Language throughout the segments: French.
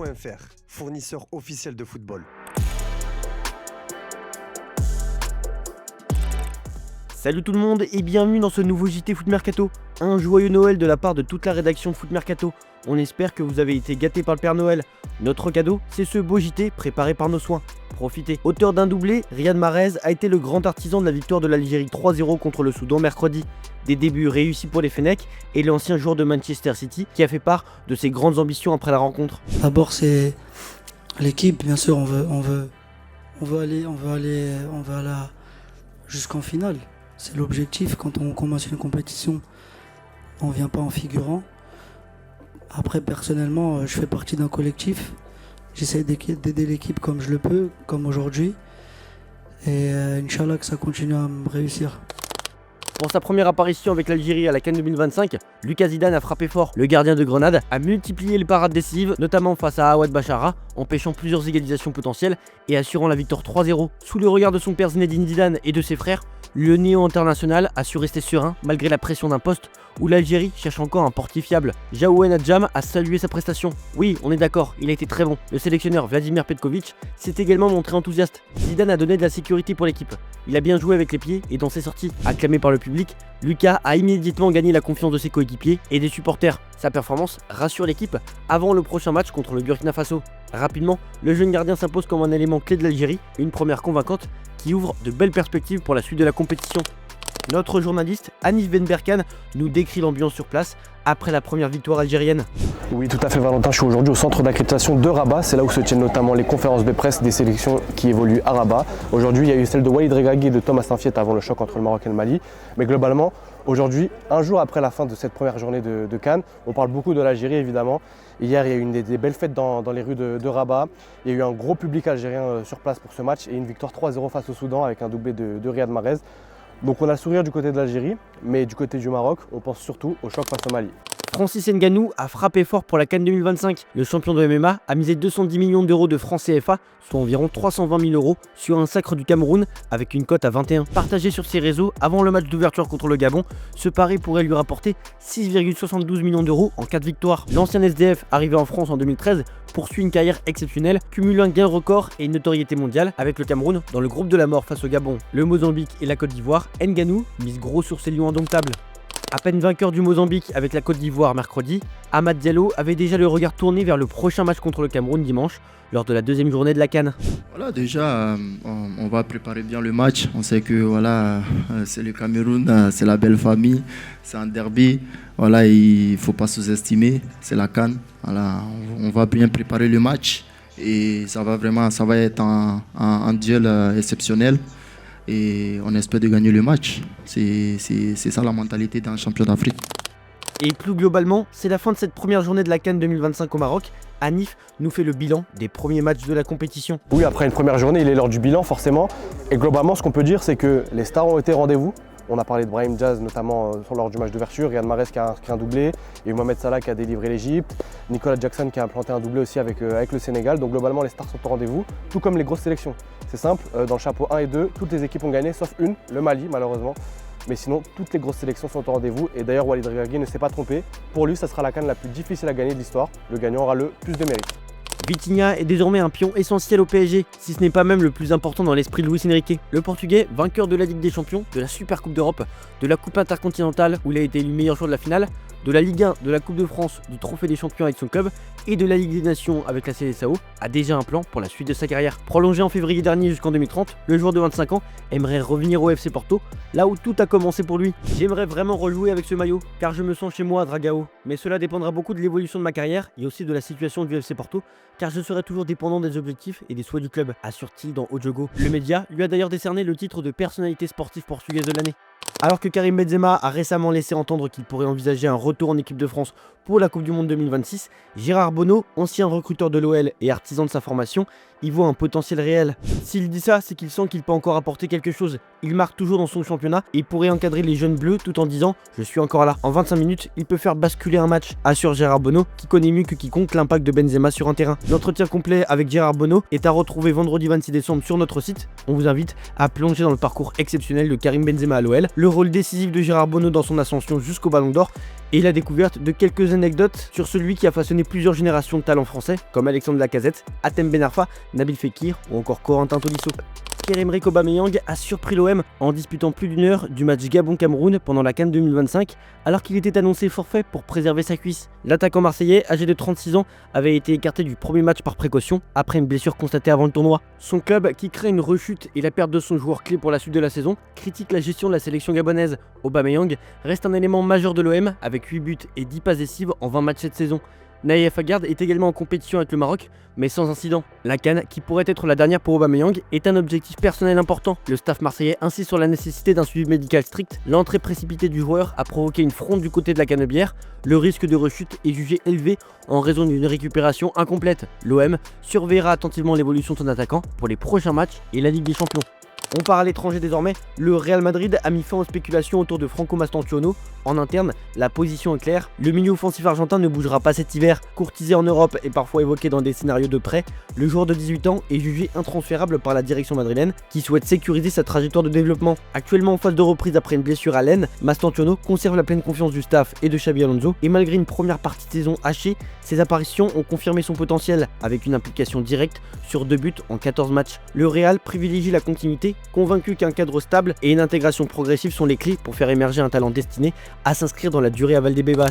JT.fr, fournisseur officiel de football. Salut tout le monde et bienvenue dans ce nouveau JT Foot Mercato. Un joyeux Noël de la part de toute la rédaction Foot Mercato. On espère que vous avez été gâtés par le Père Noël. Notre cadeau, c'est ce beau JT préparé par nos soins. Profitez. Auteur d'un doublé, Riyad Mahrez a été le grand artisan de la victoire de l'Algérie 3-0 contre le Soudan mercredi. Des débuts réussis pour les Fennecs et l'ancien joueur de Manchester City qui a fait part de ses grandes ambitions après la rencontre. D'abord c'est l'équipe, bien sûr, on veut aller jusqu'en finale. C'est l'objectif quand on commence une compétition. On ne vient pas en figurant. Après, personnellement, je fais partie d'un collectif. J'essaie d'aider l'équipe comme je le peux, comme aujourd'hui. Et Inch'Allah que ça continue à me réussir. Pour sa première apparition avec l'Algérie à la CAN 2025, Lucas Zidane a frappé fort. Le gardien de Grenade a multiplié les parades décisives, notamment face à Awad Bachara, empêchant plusieurs égalisations potentielles et assurant la victoire 3-0. Sous le regard de son père Zinedine Zidane et de ses frères, le néo-international a su rester serein malgré la pression d'un poste où l'Algérie cherche encore un portier fiable. Jaouhen Adjam a salué sa prestation. Oui, on est d'accord, il a été très bon. Le sélectionneur Vladimir Petkovic s'est également montré enthousiaste. Zidane a donné de la sécurité pour l'équipe. Il a bien joué avec les pieds et dans ses sorties. Acclamé par le public, Lucas a immédiatement gagné la confiance de ses coéquipiers et des supporters. Sa performance rassure l'équipe avant le prochain match contre le Burkina Faso. Rapidement, le jeune gardien s'impose comme un élément clé de l'Algérie, une première convaincante qui ouvre de belles perspectives pour la suite de la compétition. Notre journaliste Hanif Ben Berkane nous décrit l'ambiance sur place après la première victoire algérienne. Oui, tout à fait Valentin, je suis aujourd'hui au centre d'accréditation de Rabat, c'est là où se tiennent notamment les conférences de presse des sélections qui évoluent à Rabat. Aujourd'hui, il y a eu celle de Walid Regragui et de Thomas Saintfiet avant le choc entre le Maroc et le Mali. Mais globalement, aujourd'hui, un jour après la fin de cette première journée de CAN, on parle beaucoup de l'Algérie évidemment. Hier, il y a eu des belles fêtes dans les rues de Rabat. Il y a eu un gros public algérien sur place pour ce match et une victoire 3-0 face au Soudan avec un doublé de Riyad Mahrez. Donc on a le sourire du côté de l'Algérie, mais du côté du Maroc, on pense surtout au choc face au Mali. Francis Ngannou a frappé fort pour la CAN 2025. Le champion de MMA a misé 210 millions d'euros de francs CFA, soit environ 320 000 euros, sur un sacre du Cameroun avec une cote à 21. Partagé sur ses réseaux avant le match d'ouverture contre le Gabon, ce pari pourrait lui rapporter 6,72 millions d'euros en cas de victoire. L'ancien SDF, arrivé en France en 2013, poursuit une carrière exceptionnelle, cumule un gain record et une notoriété mondiale avec le Cameroun dans le groupe de la mort face au Gabon, le Mozambique et la Côte d'Ivoire. Ngannou mise gros sur ses lions indomptables. À peine vainqueur du Mozambique avec la Côte d'Ivoire mercredi, Amad Diallo avait déjà le regard tourné vers le prochain match contre le Cameroun dimanche, lors de la deuxième journée de la CAN. Voilà, déjà, on va préparer bien le match. On sait que voilà, c'est le Cameroun, c'est la belle famille, c'est un derby. Voilà, il ne faut pas sous-estimer, c'est la CAN. Voilà, on va bien préparer le match et ça va être un duel exceptionnel. Et on espère de gagner le match. C'est ça la mentalité d'un champion d'Afrique. Et plus globalement, c'est la fin de cette première journée de la CAN 2025 au Maroc. Hanif nous fait le bilan des premiers matchs de la compétition. Oui, après une première journée, il est l'heure du bilan forcément. Et globalement, ce qu'on peut dire, c'est que les stars ont été au rendez-vous. On a parlé de Brahim Diaz notamment lors du match d'ouverture, Riyad Mahrez qui a inscrit un doublé, et Mohamed Salah qui a délivré l'Égypte, Nicolas Jackson qui a implanté un doublé aussi avec le Sénégal. Donc globalement les stars sont au rendez-vous, tout comme les grosses sélections. C'est simple, dans le chapeau 1 et 2, toutes les équipes ont gagné sauf une, le Mali malheureusement. Mais sinon, toutes les grosses sélections sont au rendez-vous et d'ailleurs Walid Regragui ne s'est pas trompé. Pour lui, ça sera la CAN la plus difficile à gagner de l'histoire. Le gagnant aura le plus de mérite. Vitinha est désormais un pion essentiel au PSG, si ce n'est pas même le plus important dans l'esprit de Luis Enrique. Le Portugais, vainqueur de la Ligue des Champions, de la Super Coupe d'Europe, de la Coupe Intercontinentale où il a été élu meilleur joueur de la finale, de la Ligue 1, de la Coupe de France, du Trophée des Champions avec son club et de la Ligue des Nations avec la CSAO, a déjà un plan pour la suite de sa carrière. Prolongé en février dernier jusqu'en 2030, le joueur de 25 ans aimerait revenir au FC Porto, là où tout a commencé pour lui. J'aimerais vraiment rejouer avec ce maillot, car je me sens chez moi à Dragao. Mais cela dépendra beaucoup de l'évolution de ma carrière et aussi de la situation du FC Porto, car je serai toujours dépendant des objectifs et des souhaits du club, assure-t-il dans Ojogo. Le média lui a d'ailleurs décerné le titre de personnalité sportive portugaise de l'année. Alors que Karim Benzema a récemment laissé entendre qu'il pourrait envisager un retour en équipe de France pour la Coupe du Monde 2026, Gérard Bonneau, ancien recruteur de l'OL et artisan de sa formation, y voit un potentiel réel. S'il dit ça, c'est qu'il sent qu'il peut encore apporter quelque chose. Il marque toujours dans son championnat et pourrait encadrer les jeunes bleus tout en disant « Je suis encore là ». En 25 minutes, il peut faire basculer un match, assure Gérard Bonneau, qui connaît mieux que quiconque l'impact de Benzema sur un terrain. L'entretien complet avec Gérard Bonneau est à retrouver vendredi 26 décembre sur notre site. On vous invite à plonger dans le parcours exceptionnel de Karim Benzema à l'OL, le rôle décisif de Gérard Bonneau dans son ascension jusqu'au Ballon d'Or et la découverte de quelques anecdotes sur celui qui a façonné plusieurs générations de talents français, comme Alexandre Lacazette, Hatem Ben Arfa, Nabil Fekir ou encore Corentin Tolisso. Pierre-Emerick Aubameyang a surpris l'OM en disputant plus d'une heure du match Gabon-Cameroun pendant la CAN 2025, alors qu'il était annoncé forfait pour préserver sa cuisse. L'attaquant marseillais, âgé de 36 ans, avait été écarté du premier match par précaution, après une blessure constatée avant le tournoi. Son club, qui crée une rechute et la perte de son joueur clé pour la suite de la saison, critique la gestion de la sélection gabonaise. Aubameyang reste un élément majeur de l'OM, avec 8 buts et 10 passes décisives en 20 matchs cette saison. Naïef Aguerd est également en compétition avec le Maroc, mais sans incident. La CAN, qui pourrait être la dernière pour Aubameyang, est un objectif personnel important. Le staff marseillais insiste sur la nécessité d'un suivi médical strict. L'entrée précipitée du joueur a provoqué une fronde du côté de la canebière. Le risque de rechute est jugé élevé en raison d'une récupération incomplète. L'OM surveillera attentivement l'évolution de son attaquant pour les prochains matchs et la Ligue des Champions. On part à l'étranger désormais, le Real Madrid a mis fin aux spéculations autour de Franco Mastantuono. En interne, la position est claire, le milieu offensif argentin ne bougera pas cet hiver. Courtisé en Europe et parfois évoqué dans des scénarios de prêt, le joueur de 18 ans est jugé intransférable par la direction madrilène qui souhaite sécuriser sa trajectoire de développement. Actuellement en phase de reprise après une blessure à l'aine, Mastantuono conserve la pleine confiance du staff et de Xabi Alonso, et malgré une première partie de saison hachée, ses apparitions ont confirmé son potentiel avec une implication directe sur 2 buts en 14 matchs. Le Real privilégie la continuité, convaincu qu'un cadre stable et une intégration progressive sont les clés pour faire émerger un talent destiné à s'inscrire dans la durée à Valdebebas.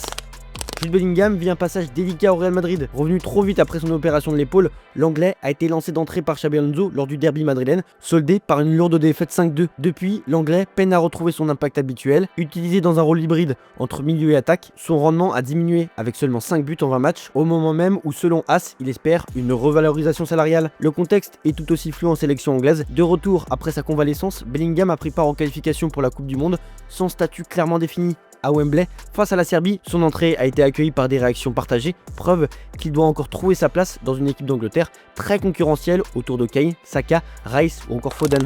Jude Bellingham vit un passage délicat au Real Madrid. Revenu trop vite après son opération de l'épaule, l'anglais a été lancé d'entrée par Xabi Alonso lors du derby madrilène, soldé par une lourde défaite 5-2. Depuis, l'anglais peine à retrouver son impact habituel. Utilisé dans un rôle hybride entre milieu et attaque, son rendement a diminué avec seulement 5 buts en 20 matchs, au moment même où selon AS, il espère une revalorisation salariale. Le contexte est tout aussi flou en sélection anglaise. De retour après sa convalescence, Bellingham a pris part aux qualifications pour la Coupe du Monde, sans statut clairement défini. À Wembley, face à la Serbie, son entrée a été accueillie par des réactions partagées, preuve qu'il doit encore trouver sa place dans une équipe d'Angleterre très concurrentielle autour de Kane, Saka, Rice ou encore Foden.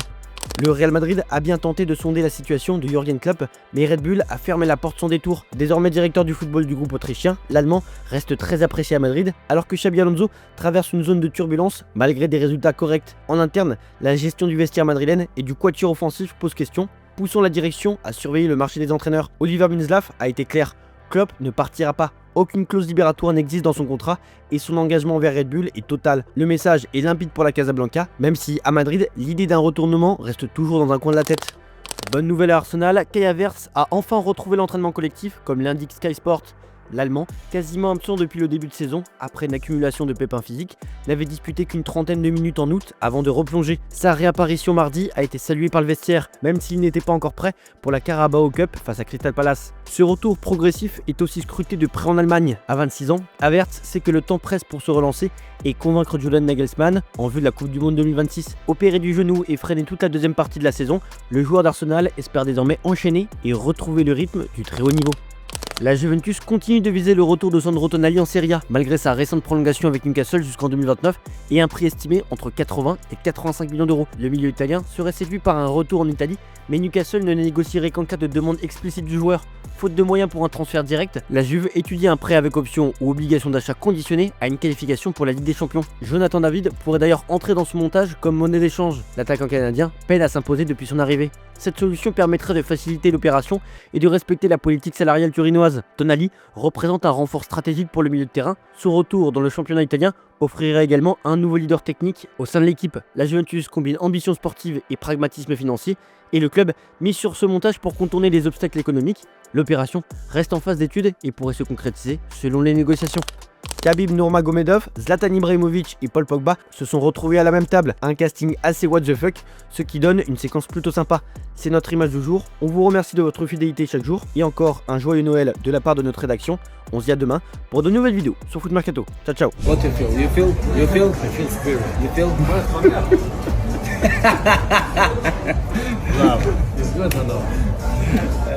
Le Real Madrid a bien tenté de sonder la situation de Jürgen Klopp, mais Red Bull a fermé la porte sans détour. Désormais directeur du football du groupe autrichien, l'Allemand reste très apprécié à Madrid, alors que Xabi Alonso traverse une zone de turbulence malgré des résultats corrects. En interne, la gestion du vestiaire madrilène et du quatuor offensif pose question, poussant la direction à surveiller le marché des entraîneurs. Oliver Minzlaff a été clair, Klopp ne partira pas. Aucune clause libératoire n'existe dans son contrat et son engagement envers Red Bull est total. Le message est limpide pour la Casablanca, même si à Madrid, l'idée d'un retournement reste toujours dans un coin de la tête. Bonne nouvelle à Arsenal, Kai Havertz a enfin retrouvé l'entraînement collectif, comme l'indique Sky Sport. L'Allemand, quasiment absent depuis le début de saison, après une accumulation de pépins physiques, n'avait disputé qu'une trentaine de minutes en août avant de replonger. Sa réapparition mardi a été saluée par le vestiaire, même s'il n'était pas encore prêt pour la Carabao Cup face à Crystal Palace. Ce retour progressif est aussi scruté de près en Allemagne. À 26 ans, Havertz sait que le temps presse pour se relancer et convaincre Julian Nagelsmann en vue de la Coupe du Monde 2026. Opéré du genou et freiné toute la deuxième partie de la saison, le joueur d'Arsenal espère désormais enchaîner et retrouver le rythme du très haut niveau. La Juventus continue de viser le retour de Sandro Tonali en Serie A, malgré sa récente prolongation avec Newcastle jusqu'en 2029 et un prix estimé entre 80 et 85 millions d'euros. Le milieu italien serait séduit par un retour en Italie, mais Newcastle ne négocierait qu'en cas de demande explicite du joueur. Faute de moyens pour un transfert direct, la Juve étudie un prêt avec option ou obligation d'achat conditionnée à une qualification pour la Ligue des Champions. Jonathan David pourrait d'ailleurs entrer dans ce montage comme monnaie d'échange. L'attaquant canadien peine à s'imposer depuis son arrivée. Cette solution permettrait de faciliter l'opération et de respecter la politique salariale turinoise. Tonali représente un renfort stratégique pour le milieu de terrain. Son retour dans le championnat italien offrirait également un nouveau leader technique au sein de l'équipe. La Juventus combine ambition sportive et pragmatisme financier et le club mise sur ce montage pour contourner les obstacles économiques. L'opération reste en phase d'étude et pourrait se concrétiser selon les négociations. Khabib Nurmagomedov, Zlatan Ibrahimovic et Paul Pogba se sont retrouvés à la même table, un casting assez what the fuck, ce qui donne une séquence plutôt sympa. C'est notre image du jour, on vous remercie de votre fidélité chaque jour et encore un joyeux Noël de la part de notre rédaction. On se dit à demain pour de nouvelles vidéos sur Foot Mercato. Ciao ciao. What you feel? You feel? You feel? I feel spirit. You feel? Bravo. It's good or no?